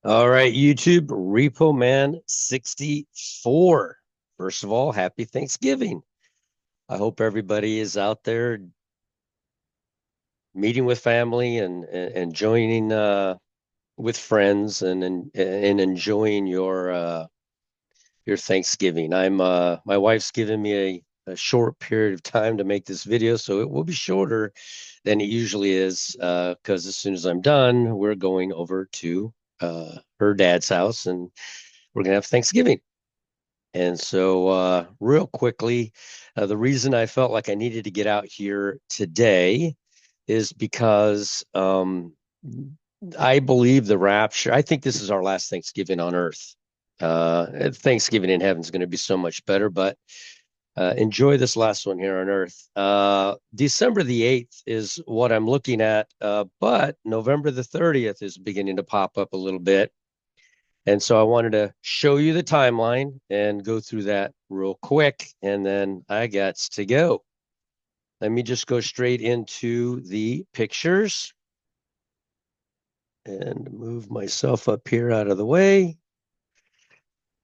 All right, YouTube, Repo Man 64. First of all, happy Thanksgiving. I hope everybody is out there meeting with family and joining with friends and enjoying your Thanksgiving. My wife's given me a short period of time to make this video, so it will be shorter than it usually is because as soon as I'm done, we're going over to her dad's house and we're gonna have Thanksgiving. And so, real quickly, the reason I felt like I needed to get out here today is because I believe the rapture. I think this is our last Thanksgiving on earth. Thanksgiving in heaven is going to be so much better, but enjoy this last one here on earth. December the 8th is what I'm looking at, but November the 30th is beginning to pop up a little bit. And so I wanted to show you the timeline and go through that real quick. And then I got to go. Let me just go straight into the pictures and move myself up here out of the way.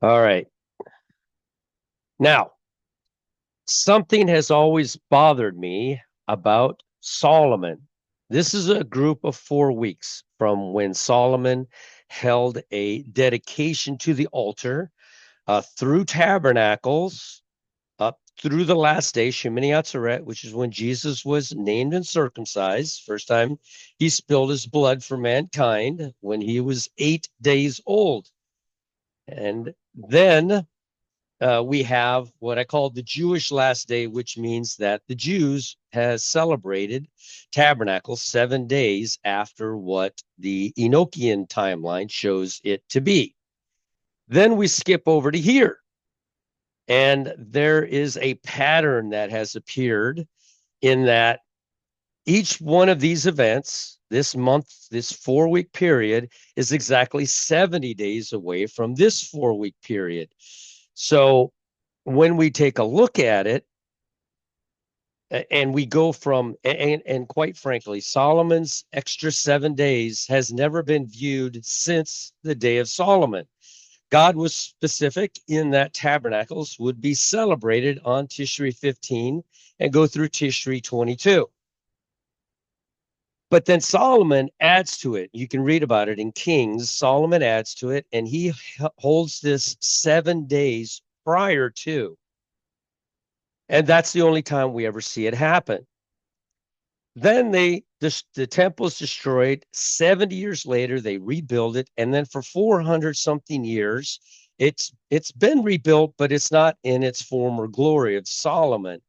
All right. Now, something has always bothered me about Solomon. This is a group of 4 weeks from when Solomon held a dedication to the altar through tabernacles up through the last day, Shemini Atzeret, which is when Jesus was named and circumcised. First time he spilled his blood for mankind when he was 8 days old. And then we have what I call the Jewish last day, which means that the Jews has celebrated tabernacles 7 days after what the Enochian timeline shows it to be. Then we skip over to here. And there is a pattern that has appeared in that each one of these events, this month, this 4 week period, is exactly 70 days away from this 4 week period. So when we take a look at it, and we go from, and quite frankly, Solomon's extra 7 days has never been viewed since the day of Solomon. God was specific in that tabernacles would be celebrated on Tishri 15 and go through Tishri 22. But then Solomon adds to it. You can read about it in Kings. Solomon adds to it, and he holds this 7 days prior to. And that's the only time we ever see it happen. Then the temple is destroyed. 70 years later, they rebuild it, and then for 400 something years, it's been rebuilt, but it's not in its former glory of Solomon.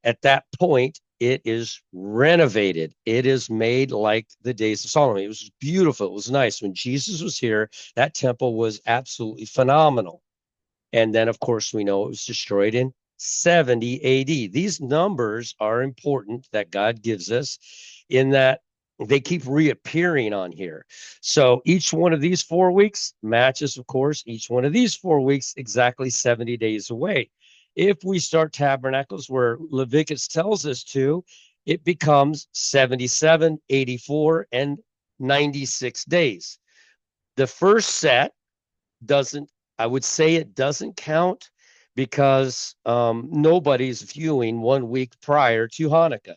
At that point, it is renovated. It is made like the days of Solomon. It was beautiful. It was nice. When Jesus was here, that temple was absolutely phenomenal. And then, of course, we know it was destroyed in 70 AD. These numbers are important that God gives us in that they keep reappearing on here. So each one of these 4 weeks matches, of course, each one of these 4 weeks exactly 70 days away. If we start tabernacles where Leviticus tells us to, it becomes 77, 84, and 96 days. The first set doesn't, I would say it doesn't count because nobody's viewing 1 week prior to Hanukkah.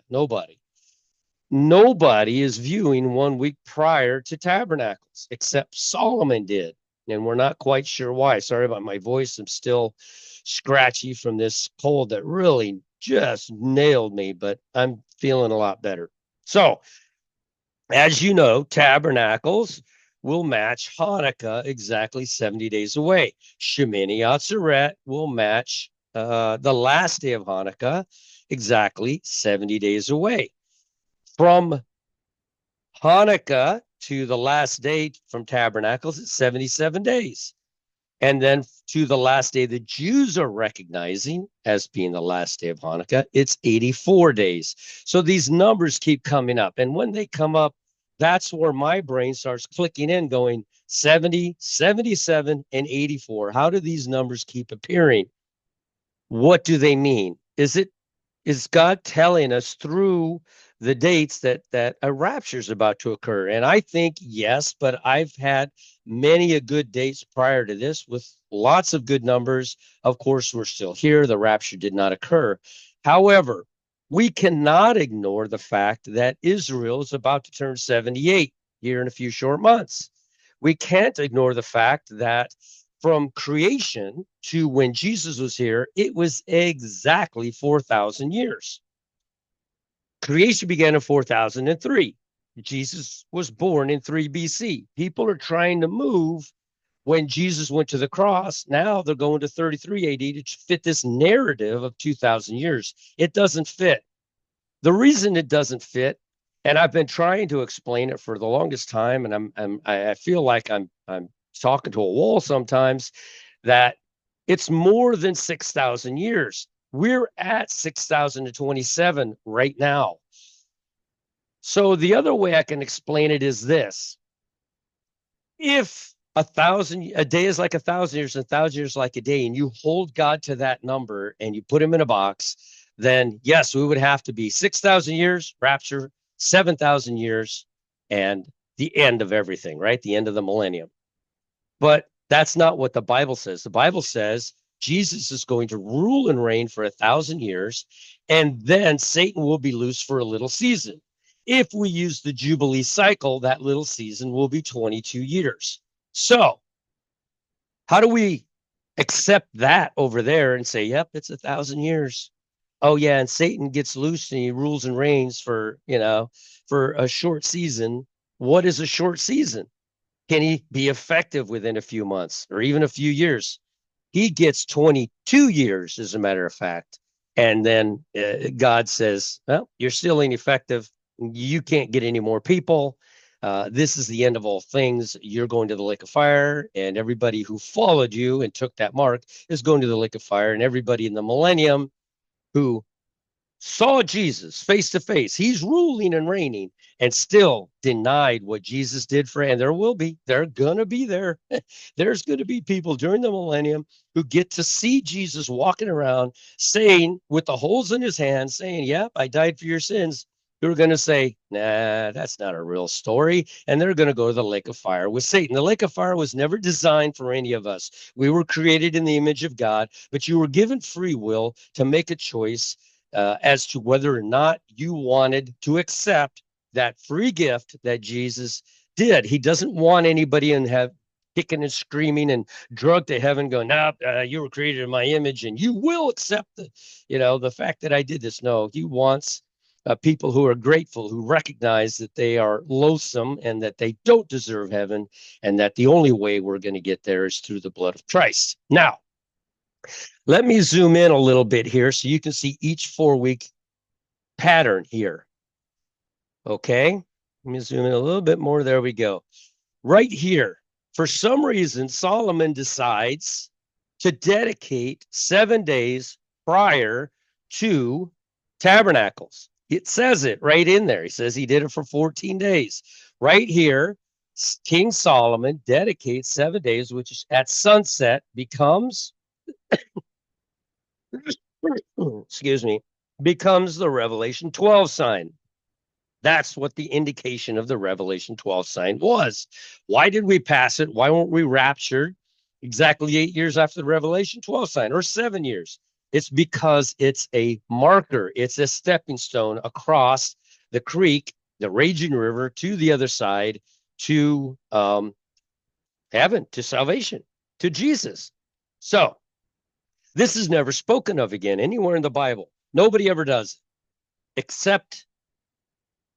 Nobody is viewing 1 week prior to Tabernacles, except Solomon did. And we're not quite sure why. Sorry about my voice. I'm still scratchy from this cold that really just nailed me, but I'm feeling a lot better. So, as you know, Tabernacles will match Hanukkah exactly 70 days away. Shemini Atzeret will match the last day of Hanukkah exactly 70 days away. From Hanukkah to the last day from Tabernacles, it's 77 days. And then to the last day the Jews are recognizing as being the last day of Hanukkah, it's 84 days. So these numbers keep coming up. And when they come up, that's where my brain starts clicking in, going 70, 77, and 84. How do these numbers keep appearing? What do they mean? Is God telling us through the dates that a rapture is about to occur. And I think yes, but I've had many a good dates prior to this with lots of good numbers. Of course, we're still here. The rapture did not occur. However, we cannot ignore the fact that Israel is about to turn 78 here in a few short months. We can't ignore the fact that from creation to when Jesus was here, it was exactly 4,000 years. Creation began in 4003. Jesus was born in 3 BC. People are trying to move when Jesus went to the cross. Now they're going to 33 AD to fit this narrative of 2,000 years. It doesn't fit. The reason it doesn't fit, and I've been trying to explain it for the longest time, and I feel like I'm talking to a wall sometimes, that it's more than 6,000 years. We're at 6,027 right now. So the other way I can explain it is this: if a day is like 1,000 years, 1,000 years like a day, and you hold God to that number and you put him in a box, then yes, we would have to be 6,000 years, rapture, 7,000 years, and the end of everything, right? The end of the millennium. But that's not what the Bible says. The Bible says Jesus is going to rule and reign for 1,000 years, and then Satan will be loose for a little season. If we use the Jubilee cycle, that little season will be 22 years. So how do we accept that over there and say, yep, it's 1,000 years? Oh yeah, and Satan gets loose and he rules and reigns for a short season. What is a short season? Can he be effective within a few months or even a few years? He gets 22 years, as a matter of fact. And then God says, well, you're still ineffective. You can't get any more people. This is the end of all things. You're going to the lake of fire, and everybody who followed you and took that mark is going to the lake of fire. And everybody in the millennium who saw Jesus face to face, he's ruling and reigning, and still denied what Jesus did for, and they're going to be there. There's going to be people during the millennium who get to see Jesus walking around saying, with the holes in his hands, saying, yep, I died for your sins. Who are going to say, nah, that's not a real story. And they're going to go to the lake of fire with Satan. The lake of fire was never designed for any of us. We were created in the image of God, but you were given free will to make a choice as to whether or not you wanted to accept that free gift that Jesus did. He doesn't want anybody in have kicking and screaming and drug to heaven going, no, you were created in my image and you will accept the fact that I did this. No, he wants people who are grateful, who recognize that they are loathsome and that they don't deserve heaven, and that the only way we're going to get there is through the blood of Christ. Now, let me zoom in a little bit here so you can see each 4-week pattern here. Okay, let me zoom in a little bit more. There we go. Right here, for some reason, Solomon decides to dedicate 7 days prior to tabernacles. It says it right in there. He says he did it for 14 days. Right here, King Solomon dedicates 7 days, which at sunset becomes, excuse me, becomes the Revelation 12 sign. That's what the indication of the Revelation 12 sign was. Why did we pass it? Why weren't we raptured exactly 8 years after the Revelation 12 sign, or 7 years? It's because it's a marker. It's a stepping stone across the creek, the raging river, to the other side, to heaven, to salvation, to Jesus. So this is never spoken of again anywhere in the Bible. Nobody ever does, except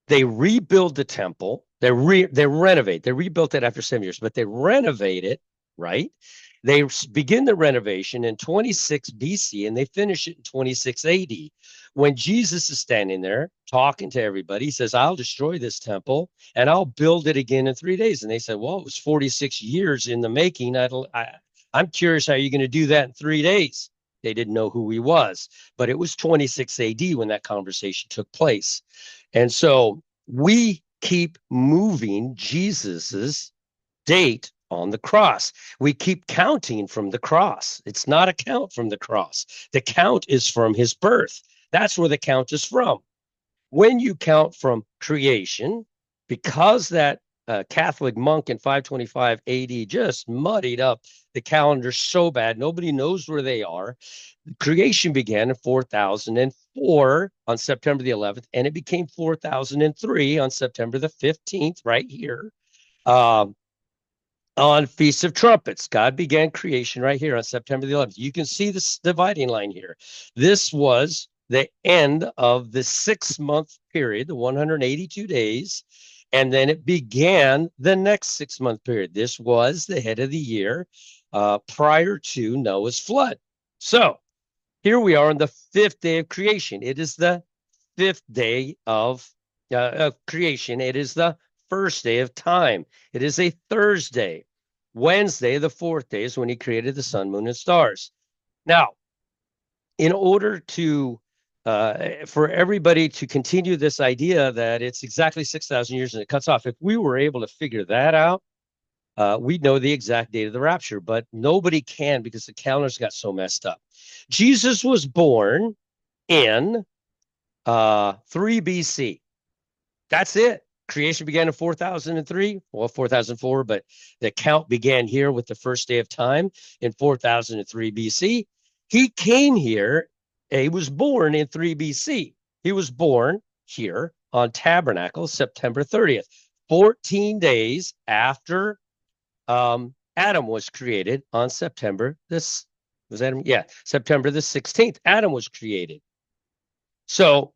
they rebuild the temple. They renovate. They rebuilt it after 7 years, but they renovate it, right? They begin the renovation in 26 BC and they finish it in 26 AD. When Jesus is standing there talking to everybody, he says, I'll destroy this temple and I'll build it again in 3 days. And they said, well, it was 46 years in the making. I'm curious how you're going to do that in 3 days. They didn't know who he was, but it was 26 AD when that conversation took place. And so we keep moving Jesus's date on the cross. We keep counting from the cross. It's not a count from the cross. The count is from his birth. That's where the count is from. when you count from creation, because that Catholic monk in 525 AD just muddied up the calendar so bad, nobody knows where they are. Creation began in 4004 on September the 11th, and it became 4003 on September the 15th, right here. Um, on Feast of Trumpets. God began creation right here on September the 11th. You can see this dividing line here. This was the end of the 6-month period, the 182 days, and then it began the next 6-month period. This was the head of the year prior to Noah's flood. So here we are on the 5th day of creation. It is the 5th day of creation. It is the first day of time. It is a Thursday. Wednesday, the 4th day, is when he created the sun, moon, and stars. Now, in order to for everybody to continue this idea that it's exactly 6,000 years and it cuts off, if we were able to figure that out, we'd know the exact date of the rapture, but nobody can because the calendars got so messed up. Jesus was born in 3 BC. That's it. Creation began in 4003, well, 4004, but the count began here with the first day of time in 4003 BC. He came here. He was born in 3 BC. He was born here on Tabernacle, September 30th, 14 days after Adam was created on September this was Adam, yeah, September the 16th. Adam was created. So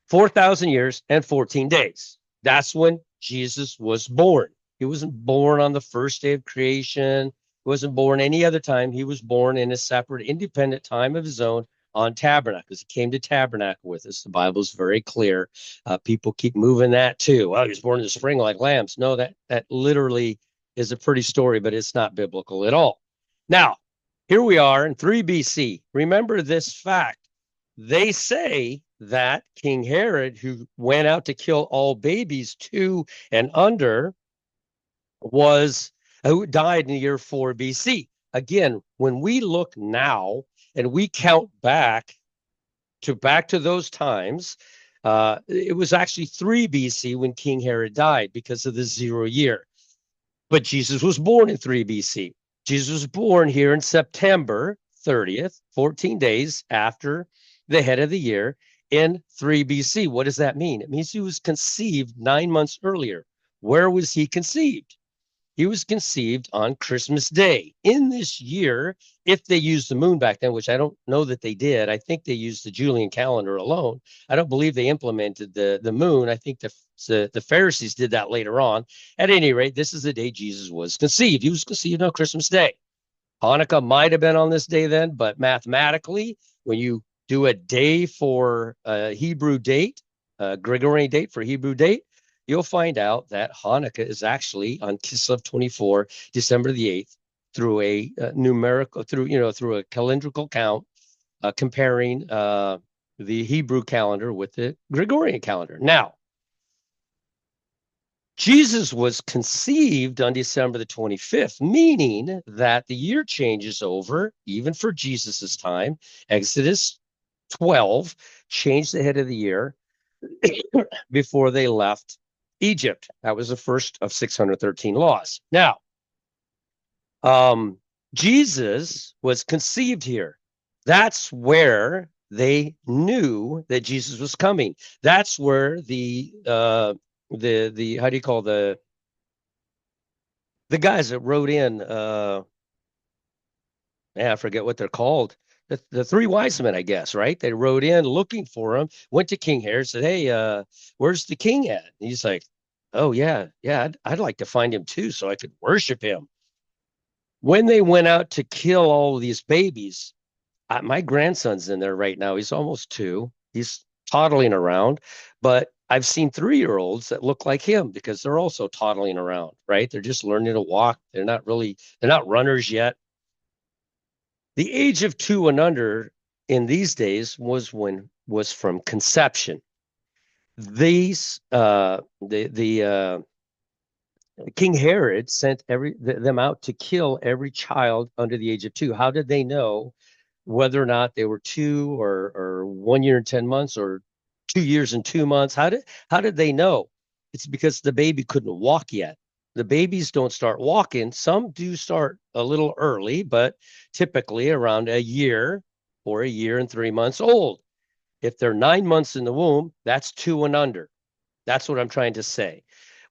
4,000 years and 14 days. That's when Jesus was born. He wasn't born on the first day of creation. He wasn't born any other time. He was born in a separate, independent time of his own on Tabernacle. He came to Tabernacle with us. The Bible's very clear. People keep moving that too. Well, he was born in the spring like lambs. No, that literally is a pretty story, but it's not biblical at all. Now, here we are in 3 BC. Remember this fact. They say that King Herod, who went out to kill all babies 2 and under, who died in the year 4 BC. Again, when we look now and we count back to those times, it was actually 3 BC when King Herod died because of the 0 year. But Jesus was born in 3 BC. Jesus was born here in September 30th, 14 days after the head of the year in 3 BC. What does that mean? It means he was conceived 9 months earlier. Where was he conceived? He was conceived on Christmas Day. In this year, if they used the moon back then, which I don't know that they did, I think they used the Julian calendar alone. I don't believe they implemented the moon. I think the Pharisees did that later on. At any rate, this is the day Jesus was conceived. He was conceived on Christmas Day. Hanukkah might have been on this day then, but mathematically, when you do a day for a Hebrew date, a Gregorian date for Hebrew date, you'll find out that Hanukkah is actually on Kislev 24, December the 8th, through a numerical, through a calendrical count, comparing the Hebrew calendar with the Gregorian calendar. Now, Jesus was conceived on December the 25th, meaning that the year changes over, even for Jesus's time. Exodus 12 changed the head of the year before they left Egypt. That was the first of 613 laws. Now, Jesus was conceived here. That's where they knew that Jesus was coming. That's where the how do you call the guys that wrote in I forget what they're called. The 3 wise men, I guess, right? They rode in looking for him, went to King Herod, said, hey, where's the king at? And he's like, oh, yeah, I'd like to find him too so I could worship him. When they went out to kill all of these babies, my grandson's in there right now. He's almost 2. He's toddling around, but I've seen 3-year-olds that look like him because they're also toddling around, right? They're just learning to walk. They're not runners yet. The age of 2 and under in these days was from conception. These King Herod sent them out to kill every child under the age of 2. How did they know whether or not they were 2 or 1 year and 10 months or 2 years and 2 months. How did they know? It's because the baby couldn't walk yet. The babies don't start walking. Some do start a little early, but typically around a year or a year and 3 months old. If they're 9 months in the womb, that's 2 and under. That's what I'm trying to say.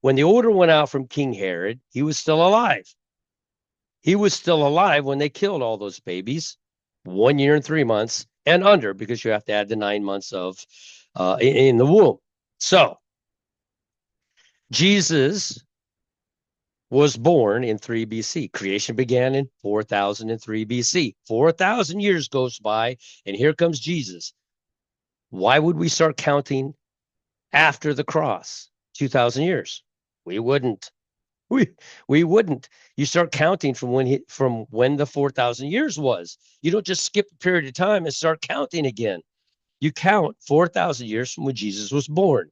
When the order went out from King Herod, he was still alive. He was still alive when they killed all those babies, 1 year and 3 months and under, because you have to add the 9 months of in the womb. So Jesus was born in 3 BC. Creation began in 4003 BC. 4,000 years goes by, and here comes Jesus. Why would we start counting after the cross? 2,000 years. We wouldn't. We wouldn't. You start counting from when the 4,000 years was. You don't just skip a period of time and start counting again. You count 4,000 years from when Jesus was born.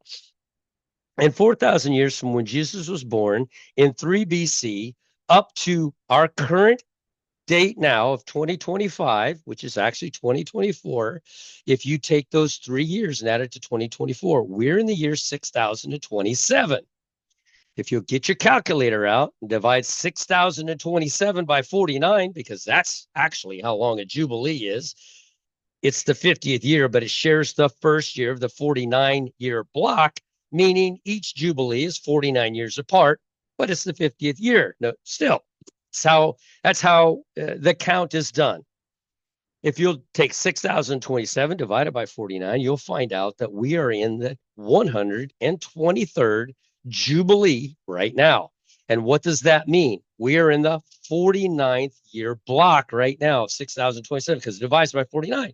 And 4,000 years from when Jesus was born in 3 BC up to our current date now of 2025, which is actually 2024, if you take those 3 years and add it to 2024, we're in the year 6027. If you'll get your calculator out and divide 6027 by 49, because that's actually how long a Jubilee is, it's the 50th year, but it shares the first year of the 49-year block, meaning each Jubilee is 49 years apart, but it's the 50th year. No, still, that's how the count is done. If you'll take 6027 divided by 49, you'll find out that we are in the 123rd Jubilee right now. And what does that mean? We are in the 49th year block right now, 6027, because it divides by 49.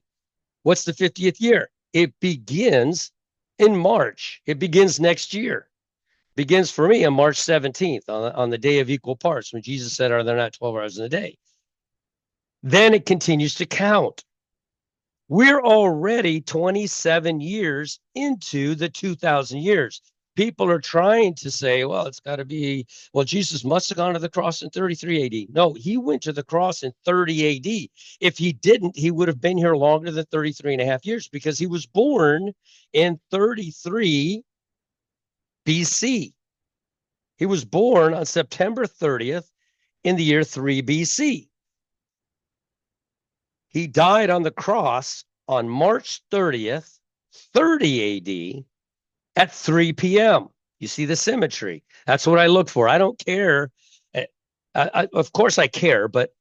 What's the 50th year? It begins in March. It begins next year. Begins for me on March 17th, on the day of equal parts, when Jesus said, are there not 12 hours in a day? Then it continues to count. We're already 27 years into the 2,000 years. People are trying to say, well, it's got to be, well, Jesus must have gone to the cross in 33 AD. No, he went to the cross in 30 AD. If he didn't, he would have been here longer than 33 and a half years, because he was born in 33 BC. He was born on September 30th in the year 3 BC. He died on the cross on March 30th, 30 AD, at 3 p.m. You see the symmetry. That's what I look for. I don't care. Of course I care, but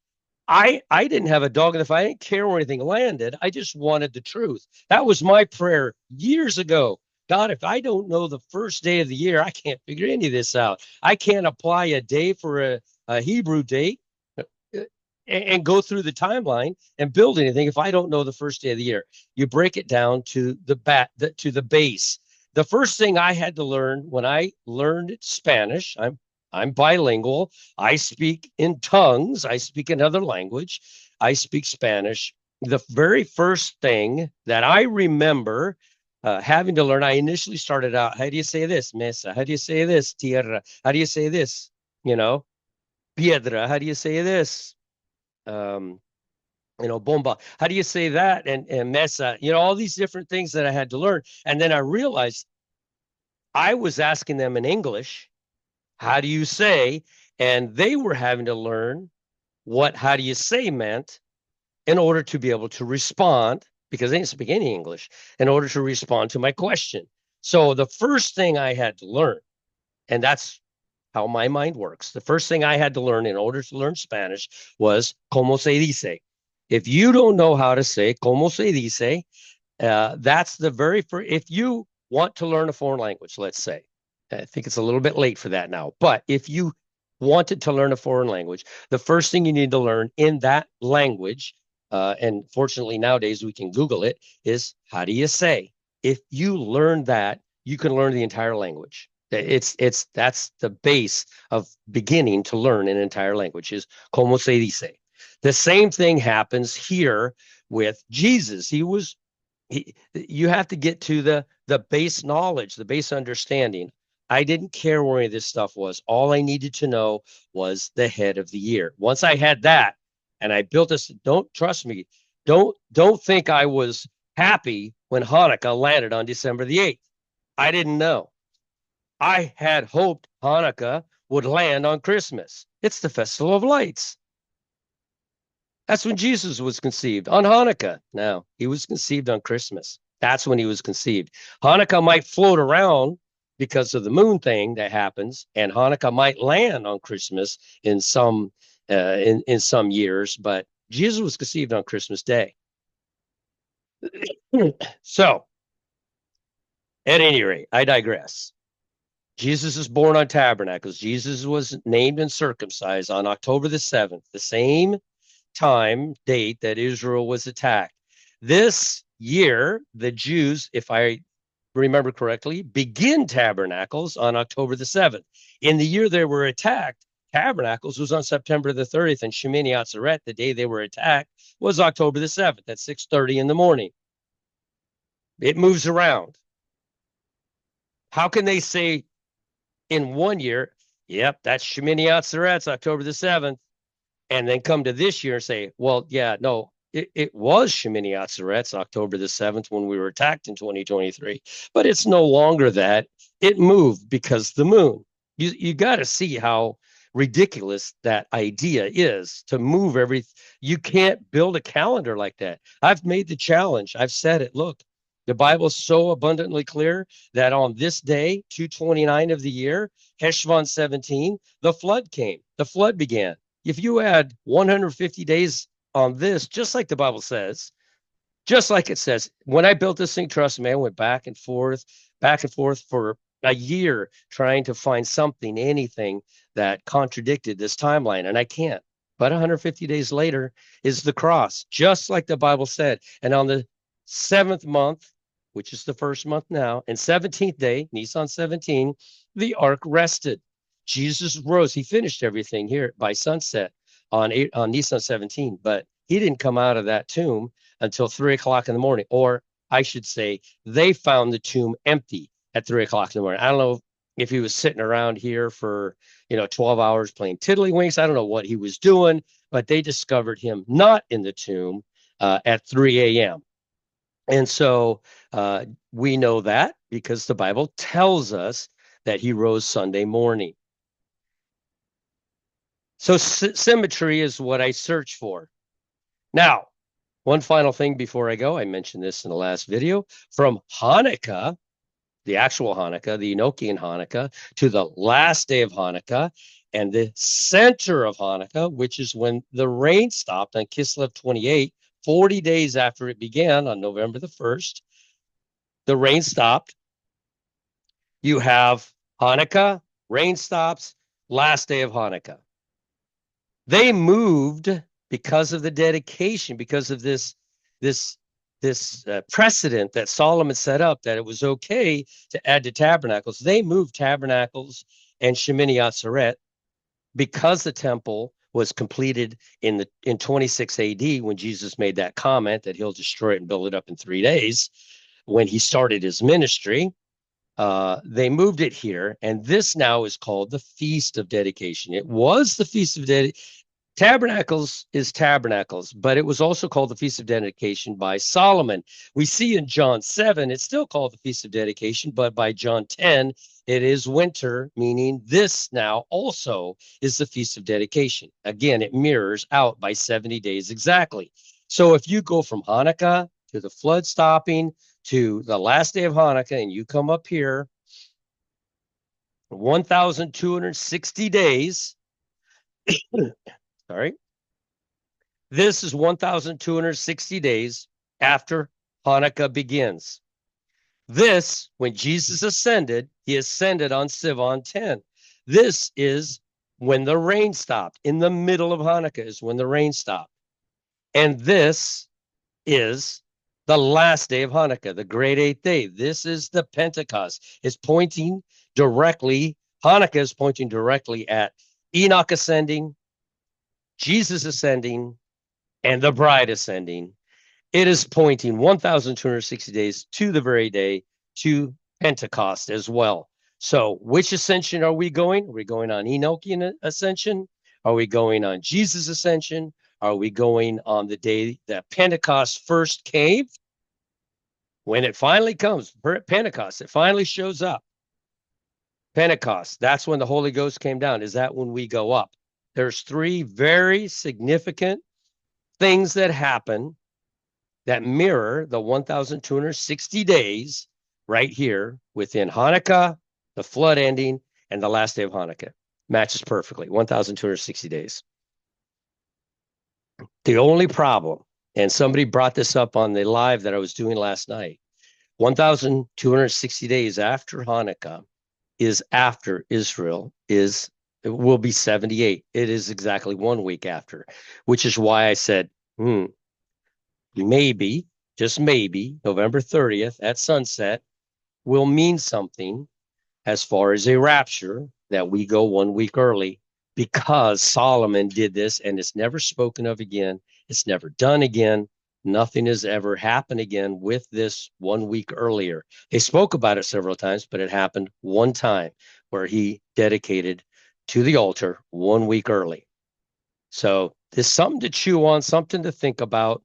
I didn't have a dog in the fight. I didn't care where anything landed. I just wanted the truth. That was my prayer years ago. God, if I don't know the first day of the year, I can't figure any of this out. I can't apply a day for a Hebrew date and go through the timeline and build anything if I don't know the first day of the year. You break it down to the base. The first thing I had to learn when I learned Spanish, I'm bilingual. I speak in tongues. I speak another language. I speak Spanish. The very first thing that I remember having to learn, I initially started out, how do you say this? Mesa. How do you say this? Tierra. How do you say this? Piedra. How do you say this? Bomba. How do you say that? And mesa, all these different things that I had to learn. And then I realized I was asking them in English, how do you say? And they were having to learn what how do you say meant in order to be able to respond, because they didn't speak any English, in order to respond to my question. So the first thing I had to learn, and that's how my mind works, the first thing I had to learn in order to learn Spanish was como se dice. If you don't know how to say como se dice, that's the very first. If you want to learn a foreign language, let's say, I think it's a little bit late for that now, but if you wanted to learn a foreign language, the first thing you need to learn in that language, and fortunately nowadays we can Google it, is how do you say? If you learn that, you can learn the entire language. That's the base of beginning to learn an entire language, is como se dice. The same thing happens here with Jesus. You have to get to the base knowledge, the base understanding. I didn't care where any of this stuff was. All I needed to know was the head of the year. Once I had that, and I built this, don't trust me. Don't think I was happy when Hanukkah landed on December the 8th. I didn't know. I had hoped Hanukkah would land on Christmas. It's the Festival of Lights. That's when Jesus was conceived, on Hanukkah. Now, he was conceived on Christmas. That's when he was conceived. Hanukkah might float around because of the moon thing that happens, and Hanukkah might land on Christmas in some some years, but Jesus was conceived on Christmas Day. So, at any rate, I digress. Jesus is born on Tabernacles. Jesus was named and circumcised on October the 7th, the same date that Israel was attacked. This year, the Jews, if I remember correctly, begin Tabernacles on October the 7th. In the year they were attacked, Tabernacles was on September the 30th, and Shemini Atzeret, the day they were attacked, was October the 7th at 6:30 in the morning. It moves around. How can they say in one year, yep, that's Shemini Atzeret's October the 7th, and then come to this year and say, well, yeah, no, it was Shemini Atzeret's October the 7th when we were attacked in 2023, but it's no longer that. It moved because the moon. You got to see how ridiculous that idea is to move everything. You can't build a calendar like that. I've made the challenge. I've said it. Look, the Bible is so abundantly clear that on this day, 229 of the year, Heshvan 17, the flood came. The flood began. If you add 150 days on this, just like the Bible says, just like it says, when I built this thing, trust me, I went back and forth for a year trying to find something, anything that contradicted this timeline, and I can't. But 150 days later is the cross, just like the Bible said. And on the 7th month, which is the first month now, and 17th day, Nisan 17, the ark rested. Jesus rose. He finished everything here by sunset on Nisan 17, but he didn't come out of that tomb until 3 o'clock in the morning. Or I should say, they found the tomb empty at 3 o'clock in the morning. I don't know if he was sitting around here for 12 hours playing tiddlywinks. I don't know what he was doing, but they discovered him not in the tomb at 3 a.m. And so we know that because the Bible tells us that he rose Sunday morning. So symmetry is what I search for. Now, one final thing before I go, I mentioned this in the last video, from Hanukkah, the actual Hanukkah, the Enochian Hanukkah, to the last day of Hanukkah, and the center of Hanukkah, which is when the rain stopped on Kislev 28, 40 days after it began on November the 1st, the rain stopped. You have Hanukkah, rain stops, last day of Hanukkah. They moved because of the dedication, because of this precedent that Solomon set up, that it was okay to add to tabernacles. They moved tabernacles and Shemini Atzeret because the temple was completed in 26 AD when Jesus made that comment that he'll destroy it and build it up in 3 days. When he started his ministry, they moved it here, and this now is called the Feast of Dedication. It was the Feast of Dedication. Tabernacles is Tabernacles, but it was also called the Feast of Dedication by Solomon. We see in John 7, it's still called the Feast of Dedication, but by John 10, it is winter, meaning this now also is the Feast of Dedication. Again, it mirrors out by 70 days exactly. So if you go from Hanukkah to the flood stopping to the last day of Hanukkah, and you come up here, 1,260 days, sorry, this is 1,260 days after Hanukkah begins. This, when Jesus ascended, he ascended on Sivan 10. This is when the rain stopped. In the middle of Hanukkah is when the rain stopped. And this is the last day of Hanukkah, the great 8th day. This is the Pentecost. It's pointing directly, Hanukkah is pointing directly at Enoch ascending, Jesus ascending, and the bride ascending. It is pointing 1,260 days to the very day, to Pentecost as well. So which ascension are we going? Are we going on Enochian ascension? Are we going on Jesus ascension? Are we going on the day that Pentecost first came? When it finally comes, Pentecost, it finally shows up. Pentecost, that's when the Holy Ghost came down. Is that when we go up? There's three very significant things that happen that mirror the 1,260 days right here within Hanukkah, the flood ending, and the last day of Hanukkah. Matches perfectly, 1,260 days. The only problem, and somebody brought this up on the live that I was doing last night, 1,260 days after Hanukkah is after Israel it will be 78. It is exactly 1 week after, which is why I said, maybe, just maybe, November 30th at sunset will mean something as far as a rapture, that we go 1 week early, because Solomon did this and it's never spoken of again. It's never done again. Nothing has ever happened again with this 1 week earlier. They spoke about it several times, but it happened one time where he dedicated to the altar 1 week early. So there's something to chew on, something to think about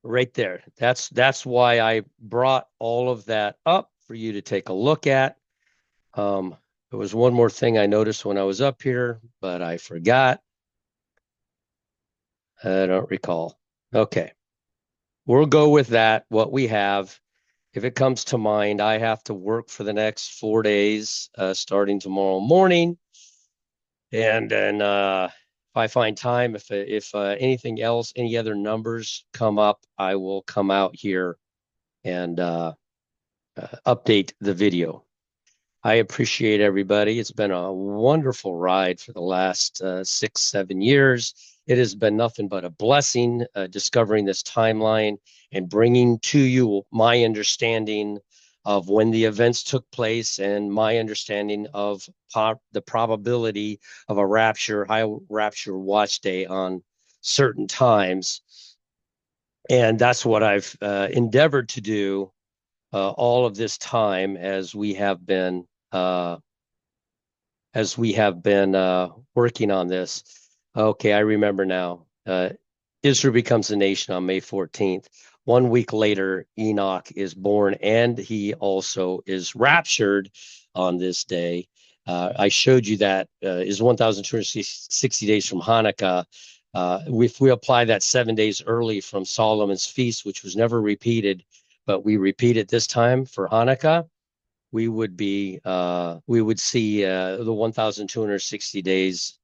right there. That's why I brought all of that up for you to take a look at. There was one more thing I noticed when I was up here, but I forgot. I don't recall. Okay. We'll go with that, what we have. If it comes to mind, I have to work for the next 4 days, starting tomorrow morning. And then if I find time, if anything else, any other numbers come up, I will come out here and update the video. I appreciate everybody. It's been a wonderful ride for the last 6-7 years. It has been nothing but a blessing, discovering this timeline and bringing to you my understanding of when the events took place and my understanding of the probability of a rapture, high rapture watch day on certain times. And that's what I've endeavored to do all of this time as we have been working on this. Okay, I remember now. Israel becomes a nation on May 14th. 1 week later, Enoch is born, and he also is raptured on this day. I showed you that is 1,260 days from Hanukkah. If we apply that 7 days early from Solomon's feast, which was never repeated, but we repeat it this time for Hanukkah, we would see the 1,260 days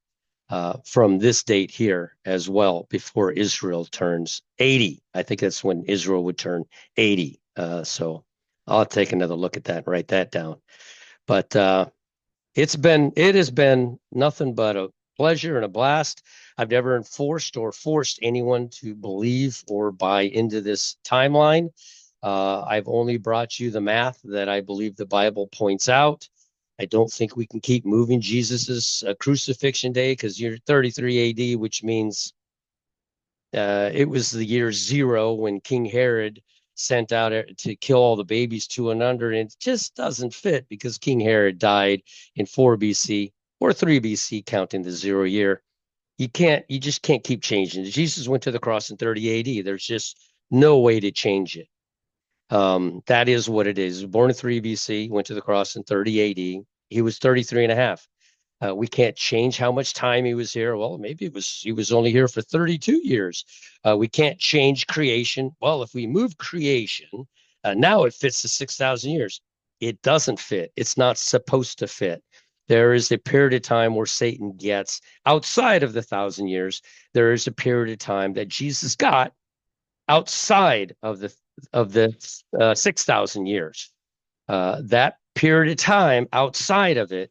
from this date here as well, before Israel turns 80. I think that's when Israel would turn 80. So I'll take another look at that and write that down. But it has been nothing but a pleasure and a blast. I've never forced anyone to believe or buy into this timeline. I've only brought you the math that I believe the Bible points out. I don't think we can keep moving Jesus's crucifixion day, because you're 33 AD, which means it was the year 0 when King Herod sent out to kill all the babies 2 and under, and it just doesn't fit, because King Herod died in 4 BC or 3 BC, counting the 0 year. You just can't keep changing it. Jesus went to the cross in 30 AD. There's just no way to change it. That is what it is. He was born in 3 BC, went to the cross in 30 AD. He was 33 and a half. We can't change how much time he was here. Well, maybe he was only here for 32 years. We can't change creation. Well, if we move creation, now it fits the 6,000 years. It doesn't fit. It's not supposed to fit. There is a period of time where Satan gets outside of the 1,000 years. There is a period of time that Jesus got outside of the 6,000 years. That period of time outside of it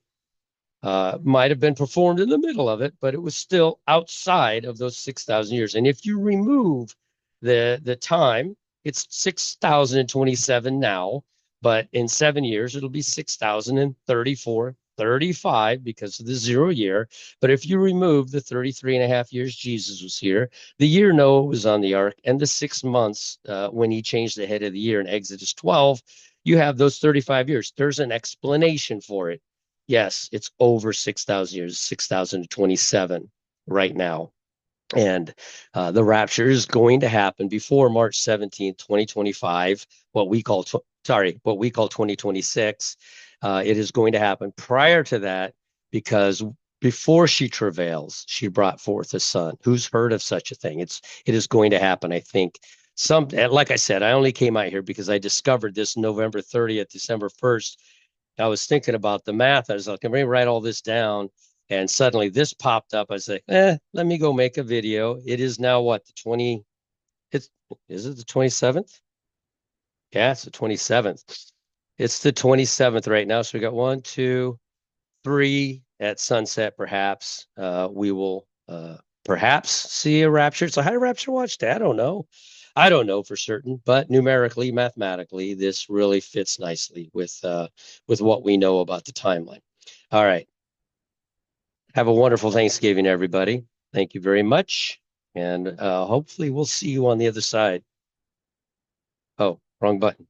might have been performed in the middle of it, but it was still outside of those 6,000 years. And if you remove the time, it's 6,027 now, but in 7 years, it'll be 6,034, 35 because of the 0 year. But if you remove the 33 and a half years Jesus was here, the year Noah was on the ark, and the 6 months when he changed the head of the year in Exodus 12, you have those 35 years. There's an explanation for it. Yes, it's over 6,000 years, 6,027 right now. And the rapture is going to happen before March 17th, 2025, what we call 2026. It is going to happen prior to that, because before she travails, she brought forth a son. Who's heard of such a thing? It is going to happen, I think. Like I said, I only came out here because I discovered this November 30th, December 1st. I was thinking about the math. I was like, I'm going to write all this down. And suddenly this popped up. I was like, let me go make a video. It is now what, the 20, is it the 27th? Yeah, it's the 27th. It's the 27th right now. So we got 1, 2, 3 at sunset, perhaps. We will perhaps see a rapture. So how did Rapture watch that? I don't know. I don't know for certain, but numerically, mathematically, this really fits nicely with what we know about the timeline. All right. Have a wonderful Thanksgiving, everybody. Thank you very much. And hopefully we'll see you on the other side. Oh, wrong button.